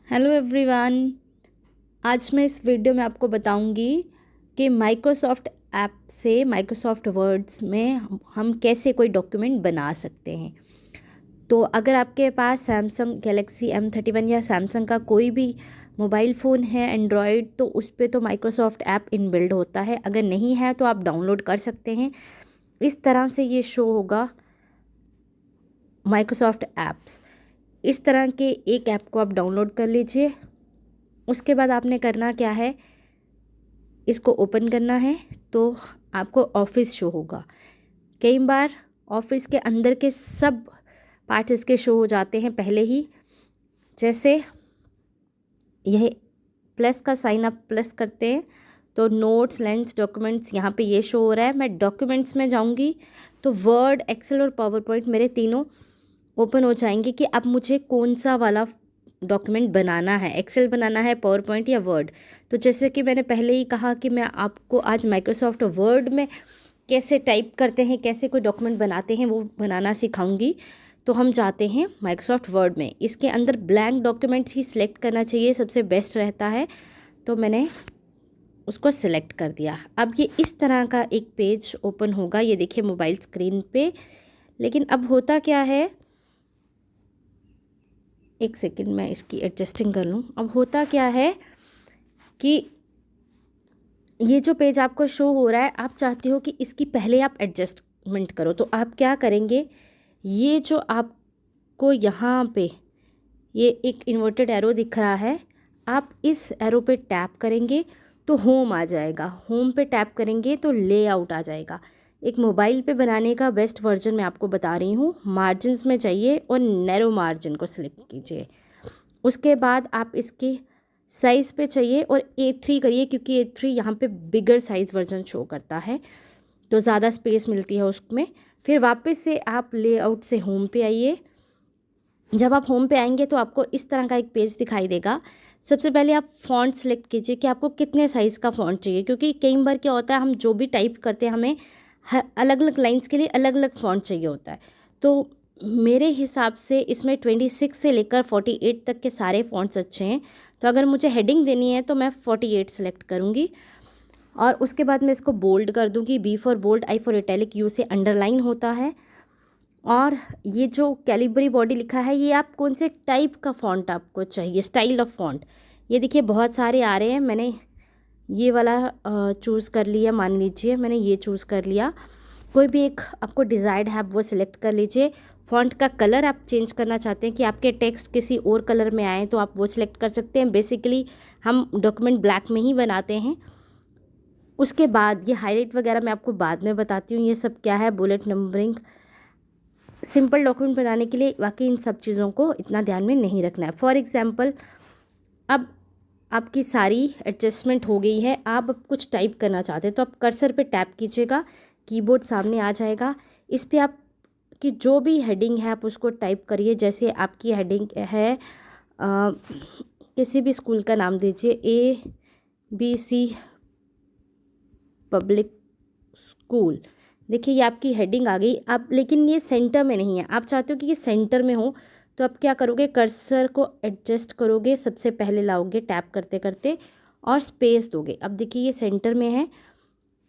Hello everyone. आज मैं इस वीडियो में आपको बताऊंगी कि माइक्रोसॉफ्ट ऐप से माइक्रोसॉफ्ट वर्ड्स में हम कैसे कोई डॉक्यूमेंट बना सकते हैं। तो अगर आपके पास सैमसंग गैलेक्सी M31 या सैमसंग का कोई भी मोबाइल फ़ोन है एंड्रॉयड, तो उस पर तो माइक्रोसॉफ्ट ऐप इनबिल्ड होता है। अगर नहीं है तो आप डाउनलोड कर सकते हैं। इस तरह से ये शो होगा माइक्रोसॉफ्ट ऐप्स। इस तरह के एक ऐप को आप डाउनलोड कर लीजिए। उसके बाद आपने करना क्या है, इसको ओपन करना है तो आपको ऑफिस शो होगा। कई बार ऑफिस के अंदर के सब पार्ट्स इसके शो हो जाते हैं पहले ही। जैसे यह प्लस का साइन आप प्लस करते हैं तो नोट्स, लेंस, डॉक्यूमेंट्स यहाँ पे ये शो हो रहा है। मैं डॉक्यूमेंट्स में जाऊँगी तो वर्ड, एक्सेल और पावर पॉइंट मेरे तीनों ओपन हो जाएंगे कि अब मुझे कौन सा वाला डॉक्यूमेंट बनाना है, एक्सेल बनाना है, पावर पॉइंट या वर्ड। तो जैसे कि मैंने पहले ही कहा कि मैं आपको आज माइक्रोसॉफ्ट वर्ड में कैसे टाइप करते हैं, कैसे कोई डॉक्यूमेंट बनाते हैं, वो बनाना सिखाऊंगी। तो हम जाते हैं माइक्रोसॉफ्ट वर्ड में। इसके अंदर ब्लैंक डॉक्यूमेंट ही सिलेक्ट करना चाहिए, सबसे बेस्ट रहता है। तो मैंने उसको सिलेक्ट कर दिया। अब ये इस तरह का एक पेज ओपन होगा, ये देखिए मोबाइल स्क्रीन पे। लेकिन अब होता क्या है, एक सेकंड मैं इसकी एडजस्टिंग कर लूँ। अब होता क्या है कि ये जो पेज आपको शो हो रहा है, आप चाहते हो कि इसकी पहले आप एडजस्टमेंट करो। तो आप क्या करेंगे, ये जो आपको यहाँ पे ये एक इन्वर्टेड एरो दिख रहा है, आप इस एरो पे टैप करेंगे तो होम आ जाएगा। होम पे टैप करेंगे तो लेआउट आ जाएगा। एक मोबाइल पे बनाने का बेस्ट वर्जन मैं आपको बता रही हूँ। मार्जिन्स में चाहिए और नैरो मार्जिन को सिलेक्ट कीजिए। उसके बाद आप इसके साइज़ पे चाहिए और A3 करिए, क्योंकि A3 यहाँ पे बिगर साइज़ वर्जन शो करता है तो ज़्यादा स्पेस मिलती है उसमें। फिर वापस से आप लेआउट से होम पे आइए। जब आप होम पे आएंगे तो आपको इस तरह का एक पेज दिखाई देगा। सबसे पहले आप फ़ॉन्ट सेलेक्ट कीजिए कि आपको कितने साइज़ का फ़ॉन्ट चाहिए, क्योंकि कई बार क्या होता है, हम जो भी टाइप करते हैं हमें अलग अलग लाइन्स के लिए अलग अलग फ़ॉन्ट चाहिए होता है। तो मेरे हिसाब से इसमें 26 से लेकर 48 तक के सारे फ़ॉन्ट्स अच्छे हैं। तो अगर मुझे हेडिंग देनी है तो मैं 48 सेलेक्ट करूँगी और उसके बाद मैं इसको बोल्ड कर दूँगी। B for bold, I for italic, U से अंडरलाइन होता है। और ये जो कैलिबरी बॉडी लिखा है, ये आप कौन से टाइप का फ़ॉन्ट आपको चाहिए, स्टाइल ऑफ फ़ॉन्ट। ये देखिए बहुत सारे आ रहे हैं, मैंने ये वाला चूज़ कर लिया। मान लीजिए मैंने ये चूज़ कर लिया। कोई भी एक आपको डिज़ायर्ड है, आप वो सिलेक्ट कर लीजिए। फ़ॉन्ट का कलर आप चेंज करना चाहते हैं कि आपके टेक्स्ट किसी और कलर में आए तो आप वो सिलेक्ट कर सकते हैं। बेसिकली हम डॉक्यूमेंट ब्लैक में ही बनाते हैं। उसके बाद ये हाईलाइट वगैरह मैं आपको बाद में बताती हूँ ये सब क्या है। बुलेट नंबरिंग, सिंपल डॉक्यूमेंट बनाने के लिए वाकई इन सब चीज़ों को इतना ध्यान में नहीं रखना है। फॉर एग्ज़ाम्पल, अब आपकी सारी एडजस्टमेंट हो गई है, आप अब कुछ टाइप करना चाहते हैं तो आप कर्सर पे टैप कीजिएगा, कीबोर्ड सामने आ जाएगा। इस पे आप कि जो भी हेडिंग है आप उसको टाइप करिए। जैसे आपकी हेडिंग है किसी भी स्कूल का नाम दीजिए, ABC पब्लिक स्कूल। देखिए ये आपकी हेडिंग आ गई। अब लेकिन ये सेंटर में नहीं है, आप चाहते हो कि ये सेंटर में हो, तो आप क्या करोगे, कर्सर को एडजस्ट करोगे, सबसे पहले लाओगे टैप करते करते और स्पेस दोगे। अब देखिए ये सेंटर में है।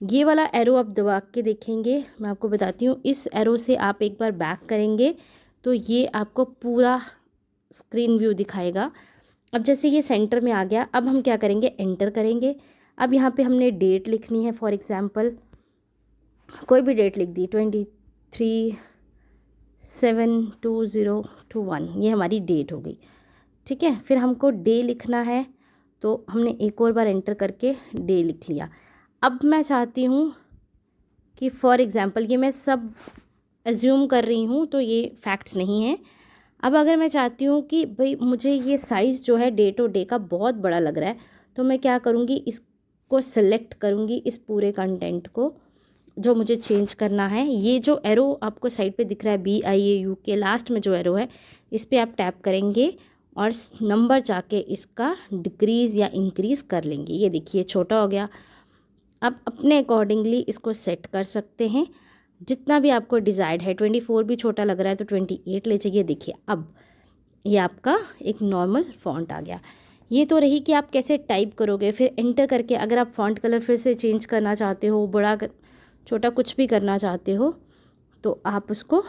ये वाला एरो आप दबा के देखेंगे, मैं आपको बताती हूँ। इस एरो से आप एक बार बैक करेंगे तो ये आपको पूरा स्क्रीन व्यू दिखाएगा। अब जैसे ये सेंटर में आ गया, अब हम क्या करेंगे, एंटर करेंगे। अब यहाँ पे हमने डेट लिखनी है। फॉर एग्ज़ाम्पल कोई भी डेट लिख दी, 23/7/2021, ये हमारी डेट हो गई। ठीक है, फिर हमको डे लिखना है तो हमने एक और बार एंटर करके डे लिख लिया। अब मैं चाहती हूँ कि फॉर एग्ज़ाम्पल, ये मैं सब एज्यूम कर रही हूँ तो ये फैक्ट्स नहीं है। अब अगर मैं चाहती हूँ कि भाई मुझे ये साइज़ जो है डेट और डे का बहुत बड़ा लग रहा है, तो मैं क्या करूँगी, इसको सेलेक्ट करूँगी, इस पूरे कंटेंट को जो मुझे चेंज करना है। ये जो एरो आपको साइड पे दिख रहा है BIAU के लास्ट में जो एरो है, इस पर आप टैप करेंगे और नंबर जाके इसका डिक्रीज़ या इंक्रीज़ कर लेंगे। ये देखिए छोटा हो गया। अब अपने अकॉर्डिंगली इसको सेट कर सकते हैं जितना भी आपको डिज़ायर्ड है। 24 भी छोटा लग रहा है तो 28 ले जाइए। देखिए अब ये आपका एक नॉर्मल फ़ॉन्ट आ गया। ये तो रही कि आप कैसे टाइप करोगे। फिर एंटर करके अगर आप फ़ॉन्ट कलर फिर से चेंज करना चाहते हो, बड़ा छोटा कुछ भी करना चाहते हो, तो आप उसको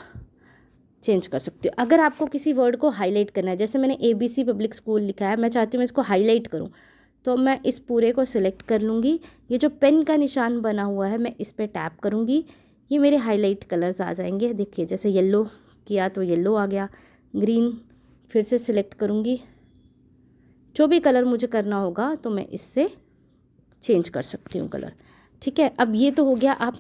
चेंज कर सकते हो। अगर आपको किसी वर्ड को हाईलाइट करना है, जैसे मैंने ABC पब्लिक स्कूल लिखा है, मैं चाहती हूँ मैं इसको हाईलाइट करूँ, तो मैं इस पूरे को सिलेक्ट कर लूँगी। ये जो पेन का निशान बना हुआ है, मैं इस पर टैप करूँगी, ये मेरे हाईलाइट कलर्स आ जाएंगे। देखिए जैसे येलो किया तो येलो आ गया, ग्रीन फिर से सिलेक्ट करूँगी। जो भी कलर मुझे करना होगा तो मैं इससे चेंज कर सकती हूँ कलर। ठीक है, अब ये तो हो गया आप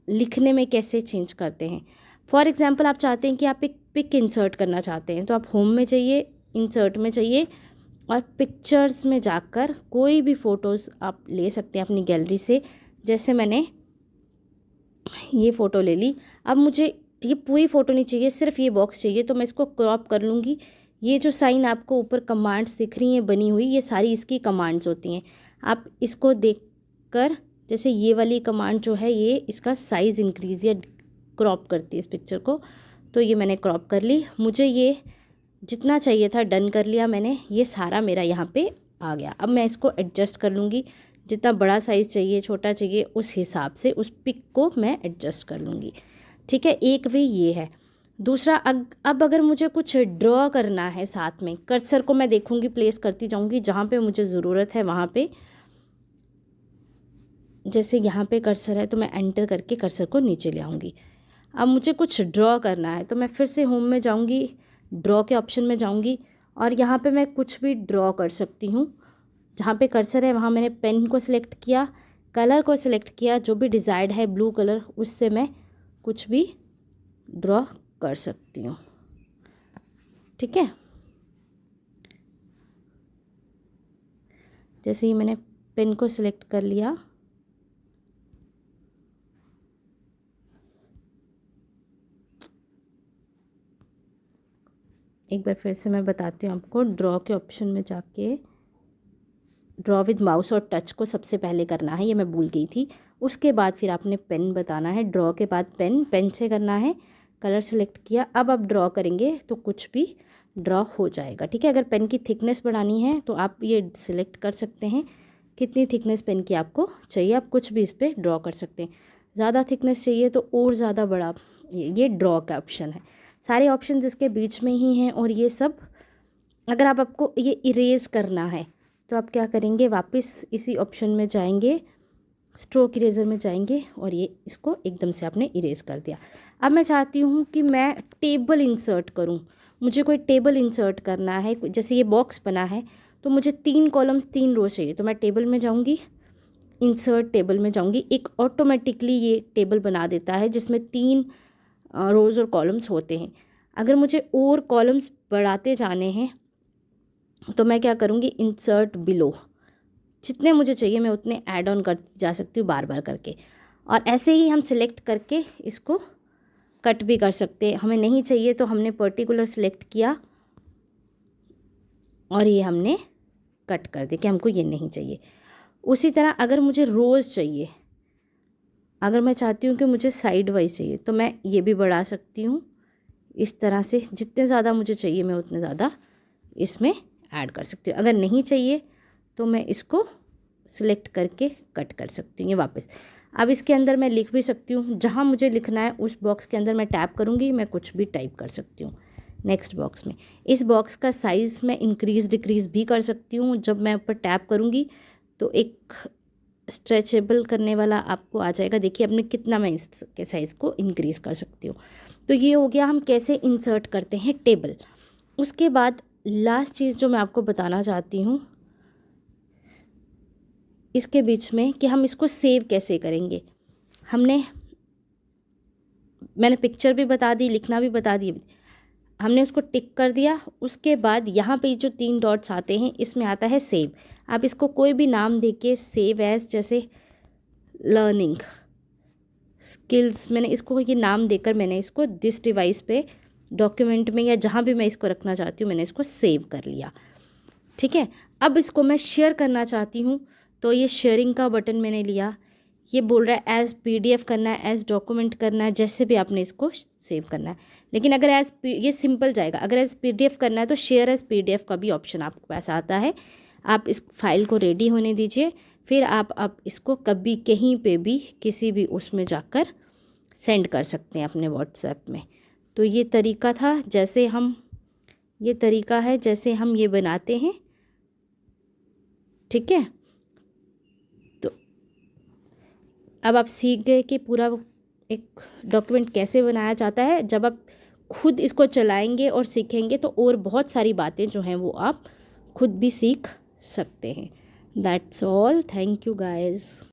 लिखने में कैसे चेंज करते हैं। फॉर एग्जांपल आप चाहते हैं कि आप एक पिक इंसर्ट करना चाहते हैं, तो आप होम में चाहिए, इंसर्ट में चाहिए, और पिक्चर्स में जाकर कोई भी फ़ोटोज़ आप ले सकते हैं अपनी गैलरी से। जैसे मैंने ये फ़ोटो ले ली, अब मुझे ये पूरी फ़ोटो नहीं चाहिए, सिर्फ ये बॉक्स चाहिए, तो मैं इसको क्रॉप कर लूँगी। ये जो साइन आपको ऊपर कमांड्स दिख रही हैं बनी हुई, ये सारी इसकी कमांड्स होती हैं। आप इसको देखकर, जैसे ये वाली कमांड जो है ये इसका साइज़ इंक्रीज़ या क्रॉप करती है इस पिक्चर को, तो ये मैंने क्रॉप कर ली। मुझे ये जितना चाहिए था डन कर लिया मैंने, ये सारा मेरा यहाँ पे आ गया। अब मैं इसको एडजस्ट कर लूँगी, जितना बड़ा साइज़ चाहिए छोटा चाहिए उस हिसाब से उस पिक को मैं एडजस्ट कर लूँगी। ठीक है, एक वे ये है। दूसरा अब अगर मुझे कुछ ड्रॉ करना है साथ में, कर्सर को मैं देखूँगी, प्लेस करती जाऊँगी जहाँ पे मुझे ज़रूरत है वहाँ पे। जैसे यहाँ पे कर्सर है तो मैं एंटर करके कर्सर को नीचे ले आऊँगी। अब मुझे कुछ ड्रॉ करना है तो मैं फिर से होम में जाऊँगी, ड्रॉ के ऑप्शन में जाऊँगी, और यहाँ पे मैं कुछ भी ड्रॉ कर सकती हूँ। जहाँ पे कर्सर है वहाँ मैंने पेन को सिलेक्ट किया, कलर को सिलेक्ट किया, जो भी डिज़ायर्ड है ब्लू कलर, उससे मैं कुछ भी ड्रॉ कर सकती हूँ। ठीक है, जैसे ही मैंने पेन को सिलेक्ट कर लिया, एक बार फिर से मैं बताती हूँ आपको। ड्रॉ के ऑप्शन में जाके ड्रॉ विद माउस और टच को सबसे पहले करना है, ये मैं भूल गई थी। उसके बाद फिर आपने पेन बताना है, ड्रॉ के बाद पेन, पेन से करना है, कलर सेलेक्ट किया। अब आप ड्रॉ करेंगे तो कुछ भी ड्रॉ हो जाएगा। ठीक है, अगर पेन की थिकनेस बढ़ानी है तो आप ये सिलेक्ट कर सकते हैं कितनी थिकनेस पेन की आपको चाहिए, आप कुछ भी इस पर ड्रॉ कर सकते हैं। ज़्यादा थिकनेस चाहिए तो और ज़्यादा बड़ा, ये ड्रॉ का ऑप्शन है। सारे ऑप्शन इसके बीच में ही हैं। और ये सब अगर आपको ये इरेज़ करना है तो आप क्या करेंगे, वापस इसी ऑप्शन में जाएंगे, स्ट्रोक इरेज़र में जाएंगे, और ये इसको एकदम से आपने इरेज़ कर दिया। अब मैं चाहती हूँ कि मैं टेबल इंसर्ट करूँ, मुझे कोई टेबल इंसर्ट करना है। जैसे ये बॉक्स बना है तो मुझे 3 कॉलम्स 3 रो चाहिए, तो मैं टेबल में जाऊँगी, इंसर्ट टेबल में जाऊँगी। एक ऑटोमेटिकली ये टेबल बना देता है जिसमें 3 रोज़ और कॉलम्स होते हैं। अगर मुझे और कॉलम्स बढ़ाते जाने हैं तो मैं क्या करूँगी, इंसर्ट बिलो, जितने मुझे चाहिए मैं उतने ऐड ऑन करती जा सकती हूँ बार बार करके। और ऐसे ही हम सिलेक्ट करके इसको कट भी कर सकते हैं। हमें नहीं चाहिए तो हमने पर्टिकुलर सिलेक्ट किया और ये हमने कट कर दिया कि हमको ये नहीं चाहिए। उसी तरह अगर मुझे रोज़ चाहिए, अगर मैं चाहती हूँ कि मुझे साइड वाइज चाहिए, तो मैं ये भी बढ़ा सकती हूँ इस तरह से। जितने ज़्यादा मुझे चाहिए मैं उतने ज़्यादा इसमें ऐड कर सकती हूँ। अगर नहीं चाहिए तो मैं इसको सिलेक्ट करके कट कर सकती हूँ ये वापस। अब इसके अंदर मैं लिख भी सकती हूँ, जहाँ मुझे लिखना है उस बॉक्स के अंदर मैं टैप करूँगी, मैं कुछ भी टाइप कर सकती हूँ नेक्स्ट बॉक्स में। इस बॉक्स का साइज़ मैं इंक्रीज़ डिक्रीज़ भी कर सकती हूँ। जब मैं ऊपर टैप करूँगी तो एक स्ट्रेचेबल करने वाला आपको आ जाएगा। देखिए अब मैं कितना मैं इसके साइज़ को इंक्रीज़ कर सकती हूँ। तो ये हो गया हम कैसे इंसर्ट करते हैं टेबल। उसके बाद लास्ट चीज़ जो मैं आपको बताना चाहती हूँ इसके बीच में, कि हम इसको सेव कैसे करेंगे। मैंने पिक्चर भी बता दी, लिखना भी बता दी, हमने उसको टिक कर दिया। उसके बाद यहाँ पे जो 3 डॉट्स आते हैं इसमें आता है सेव। आप इसको कोई भी नाम देके सेव एज, जैसे लर्निंग स्किल्स, मैंने इसको ये नाम देकर मैंने इसको दिस डिवाइस पे डॉक्यूमेंट में या जहाँ भी मैं इसको रखना चाहती हूँ मैंने इसको सेव कर लिया। ठीक है, अब इसको मैं शेयर करना चाहती हूँ तो ये शेयरिंग का बटन मैंने लिया। ये बोल रहा है एज PDF करना है, एज डॉक्यूमेंट करना है, जैसे भी आपने इसको सेव करना है। लेकिन अगर ये सिंपल जाएगा। अगर एज PDF करना है तो शेयर एज PDF का भी ऑप्शन आपके पास आता है। आप इस फाइल को रेडी होने दीजिए, फिर आप इसको कभी कहीं पे भी किसी भी उसमें जाकर सेंड कर सकते हैं अपने व्हाट्सएप में। तो ये तरीका था, ये तरीका है जैसे हम ये बनाते हैं, ठीक है। तो अब आप सीख गए कि पूरा एक डॉक्यूमेंट कैसे बनाया जाता है। जब आप खुद इसको चलाएंगे और सीखेंगे तो और बहुत सारी बातें जो हैं वो आप खुद भी सीख सकते हैं। That's all, thank you guys.